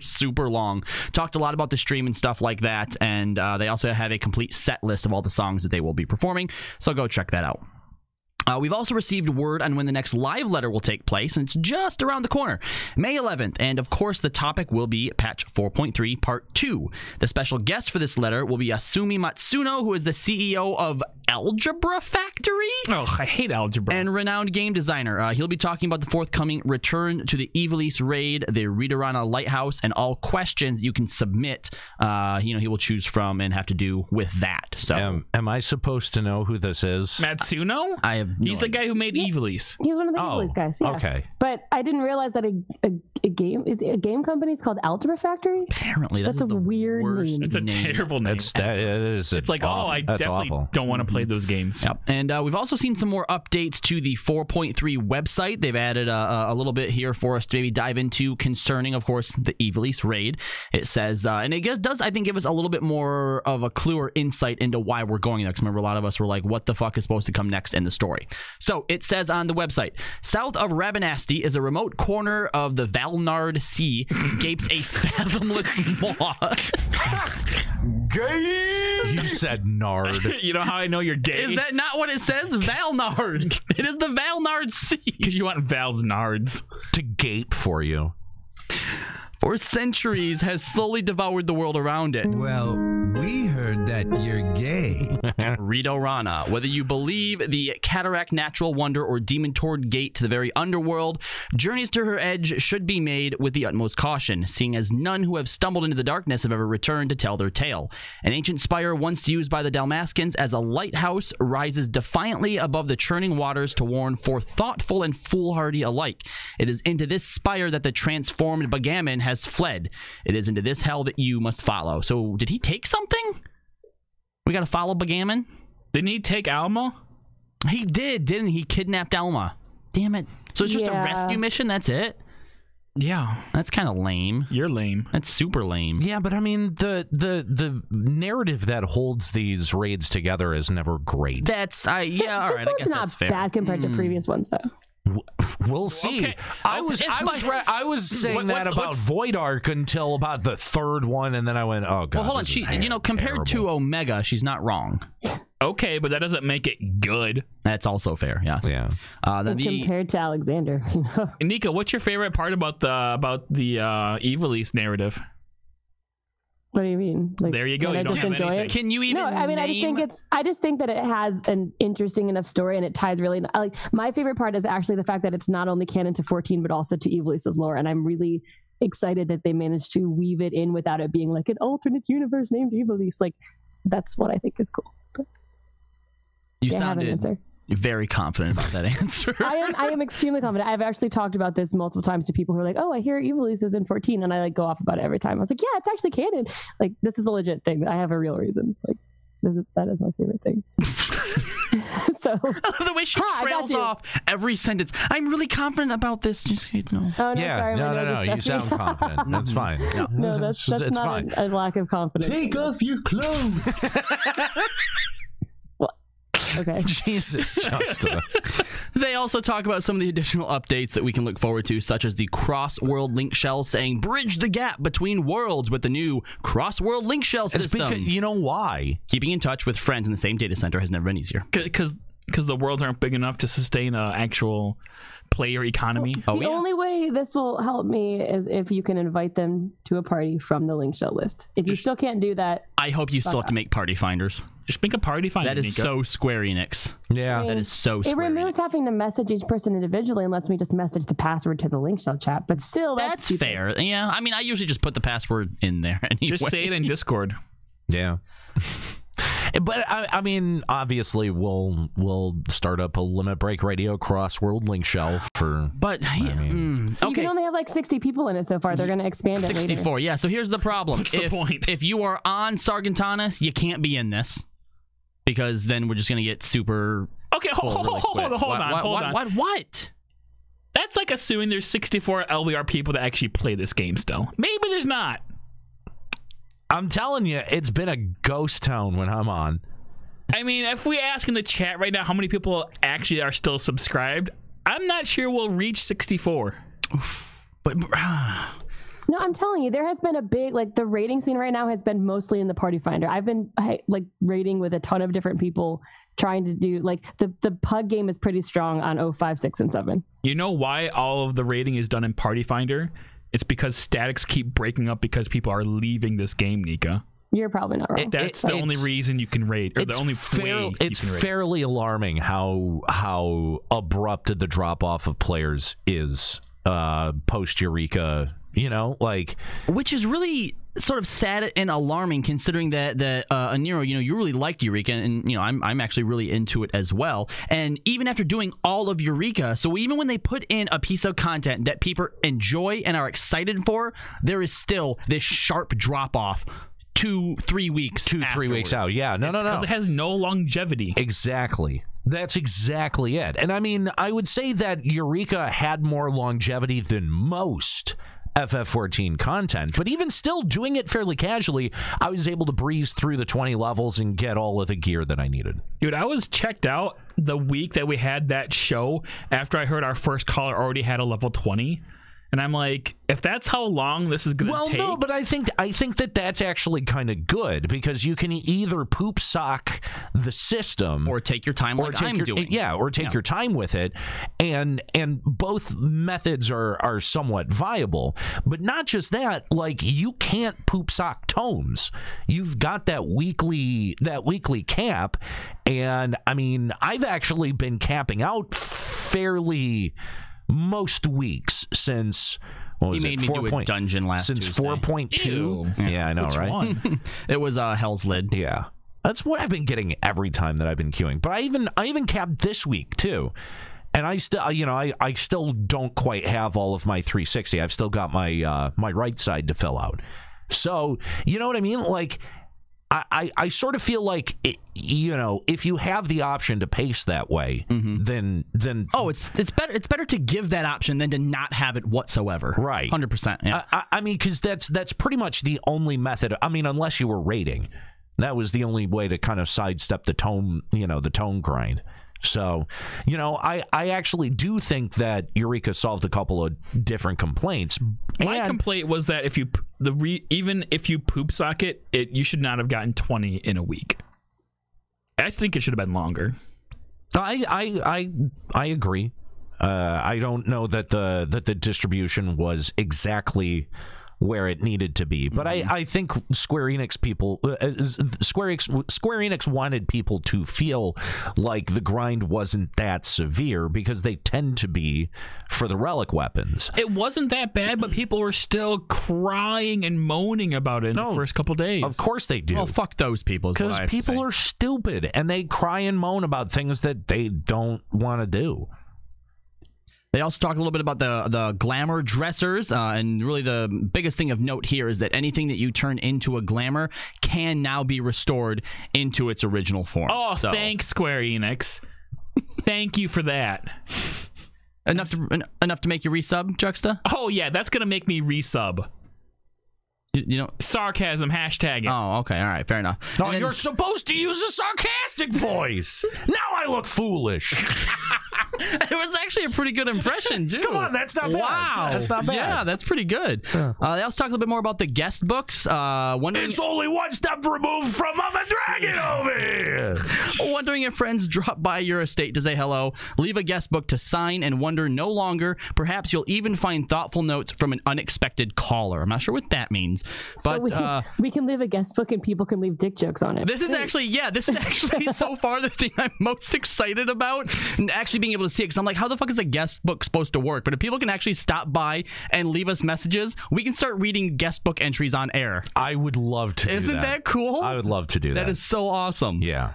super long. Talked a lot about the stream and stuff like that, and they also have a complete set list of all the songs that they will be performing, so go check that out. We've also received word on when the next live letter will take place, and it's just around the corner, May 11th. And of course, the topic will be patch 4.3 part 2. The special guest for this letter will be Asumi Matsuno, who is the CEO of Algebra Factory. Oh, I hate algebra. And renowned game designer. He'll be talking about the forthcoming return to the Evil East raid, the Readerana Lighthouse, and all questions you can submit. He will choose from and have to do with that. So, am I supposed to know who this is? Matsuno? I have. He's the guy who made Evil East. He's one of the Evil East guys. Yeah. Okay. But I didn't realize that a game company is called Algebra Factory. Apparently, that's a weird name. It's a terrible name. It's like, I definitely don't want to play those games. Yep. And we've also seen some more updates to the 4.3 website. They've added a little bit here for us to maybe dive into concerning, of course, the Evil East raid. It says, and it does, I think, give us a little bit more of a clue or insight into why we're going there. Because remember, a lot of us were like, what the fuck is supposed to come next in the story? So it says on the website, south of Rabanasti is a remote corner of the Valnard Sea, gapes a fathomless maw. Gay! You said nard. You know how I know you're gay? Is that not what it says? Valnard. It is the Valnard Sea. Because you want Val's nards. To gape for you. For centuries has slowly devoured the world around it. Well, we heard that you're gay. Readerana. Whether you believe the Cataract Natural Wonder or Demon Toward Gate to the very underworld, journeys to her edge should be made with the utmost caution, seeing as none who have stumbled into the darkness have ever returned to tell their tale. An ancient spire once used by the Dalmaskins as a lighthouse rises defiantly above the churning waters to warn for thoughtful and foolhardy alike. It is into this spire that the transformed Bagaman has fled. It is into this hell that you must follow. So, did he take something? We gotta follow Bagaman? Didn't he take Alma? He did, didn't he? Kidnapped Alma. Damn it. So it's just a rescue mission? That's it? Yeah. That's kind of lame. You're lame. That's super lame. Yeah, but I mean, the narrative that holds these raids together is never great. That's, all right, This I guess one's that's fair. not bad compared to previous ones, though. We'll see. Okay. I was saying that about Void Ark until about the third one, and then I went, oh god. Well, hold on. Compared to Omega, she's not wrong. Okay, but that doesn't make it good. That's also fair. Yes. Yeah. Compared to Alexander. Nika, what's your favorite part about the Evil East narrative? What do you mean? Like, there you go. You don't just have enjoy anything. it? Can you even? No, I mean, I just think that it has an interesting enough story, and it ties really. Like, my favorite part is actually the fact that it's not only canon to 14, but also to Evil East's lore, and I'm really excited that they managed to weave it in without it being like an alternate universe named Evil East. Like, that's what I think is cool. But, you sounded very confident about that answer. I am extremely confident. I've actually talked about this multiple times to people who are like, oh, I hear Evil East is in 14, and I like go off about it every time. I was like, yeah, it's actually canon. Like, this is a legit thing. I have a real reason. Like, that is my favorite thing. So the way she trails off every sentence. I'm really confident about this. Just no. Oh, no, yeah, sorry, no. You sound confident. That's fine. No, that's it's not fine. a lack of confidence. Take off your clothes. Okay. Jesus, Justa. They also talk about some of the additional updates that we can look forward to, such as the cross-world link shell saying, bridge the gap between worlds with the new cross-world link shell system. Because, you know why? Keeping in touch with friends in the same data center has never been easier. Because the worlds aren't big enough to sustain an actual player economy. The only way this will help me is if you can invite them to a party from the link shell list. If you still can't do that, I hope you still have to make party finders. Just make a party finder. That is so Square Enix. Yeah. That is so Square It removes Enix. having to message each person individually and lets me just message the password to the link shell chat. But still, that's fair. Yeah, I mean, I usually just put the password in there anyway. Just say it in Discord. Yeah. But I mean, obviously, we'll start up a Limit Break Radio cross-world link shell for. But you can only have like 60 people in it so far. They're going to expand it 64. later. Yeah. So here's the problem. What's the point? If you are on Sargentanas, you can't be in this because then we're just going to get super. Okay, hold on. What? That's like assuming there's 64 LBR people that actually play this game still. Maybe there's not. I'm telling you, it's been a ghost town when I'm on. I mean, if we ask in the chat right now how many people actually are still subscribed, I'm not sure we'll reach 64. But No, I'm telling you, there has been a big, like, the rating scene right now has been mostly in the Party Finder. I've been like rating with a ton of different people trying to do, like, the pug game is pretty strong on 05, 6, and 7. You know why all of the rating is done in Party Finder? It's because statics keep breaking up because people are leaving this game, Nika. You're probably not wrong. That's the only reason you can rate, or the only way it's you can rate. fairly alarming how abrupt the drop off of players is post Eureka. You know, like, which is really sort of sad and alarming, considering that Aniro, you know, you really liked Eureka, and you know, I'm actually really into it as well. And even after doing all of Eureka, so even when they put in a piece of content that people enjoy and are excited for, there is still this sharp drop off. 2-3 weeks 2-3 weeks out. Yeah, no. Because it has no longevity. Exactly. That's exactly it. And I mean, I would say that Eureka had more longevity than most FF14 content, but even still doing it fairly casually, I was able to breeze through the 20 levels and get all of the gear that I needed. Dude, I was checked out the week that we had that show after I heard our first caller already had a level 20. And I'm like, if that's how long this is going to take... Well, no, but I think that that's actually kind of good, because you can either poop sock the system... Or take your time like I'm doing. Yeah, or take your time with it. And both methods are somewhat viable. But not just that, like, you can't poop sock tomes. You've got that weekly cap. And, I mean, I've actually been capping out fairly... most weeks since, what was he made it? me 4. do a dungeon last since Tuesday. 4.2. Yeah, I know, Which right? one? It was Hell's Lid. Yeah, that's what I've been getting every time that I've been queuing. But I even capped this week too, and I still, you know, I still don't quite have all of my 360. I've still got my my right side to fill out. So you know what I mean, like. I sort of feel like, you know, if you have the option to pace that way, then it's better to give that option than to not have it whatsoever. Right, 100%. Yeah. I mean, because that's pretty much the only method. I mean, unless you were raiding, that was the only way to kind of sidestep the tone, you know, the tone grind. So, you know, I actually do think that Eureka solved a couple of different complaints. My complaint was that if you even if you poop sock it, you should not have gotten 20 in a week. I think it should have been longer. I agree. I don't know that the distribution was exactly where it needed to be, but I think Square Enix wanted people to feel like the grind wasn't that severe, because they tend to be for the relic weapons. It wasn't that bad, but people were still crying and moaning about it in the first couple days. Of course they do. Well, fuck those people. Because people are stupid and they cry and moan about things that they don't want to do. They also talk a little bit about the glamour dressers, and really the biggest thing of note here is that anything that you turn into a glamour can now be restored into its original form. Oh, thanks, Square Enix. Thank you for that. Enough to make you resub, Juxta? Oh yeah, that's gonna make me resub. You know, sarcasm hashtag it. Oh, okay, all right, fair enough. No, you're supposed to use a sarcastic voice. Now I look foolish. It was actually a pretty good impression, too. Come on, that's not bad. Wow, that's not bad. Yeah, that's pretty good. They also talked a little bit more about the guest books. It's only one step removed from Mama Dragon over here. Wondering if friends drop by your estate to say hello, leave a guest book to sign, and wonder no longer. Perhaps you'll even find thoughtful notes from an unexpected caller. I'm not sure what that means. But so we can leave a guest book and people can leave dick jokes on it. This is actually so far the thing I'm most excited about, and actually being able to see it, because I'm like, how the fuck is a guest book supposed to work? But if people can actually stop by and leave us messages, we can start reading guest book entries on air. I would love to do that. Isn't that cool? I would love to do that. That is so awesome. Yeah.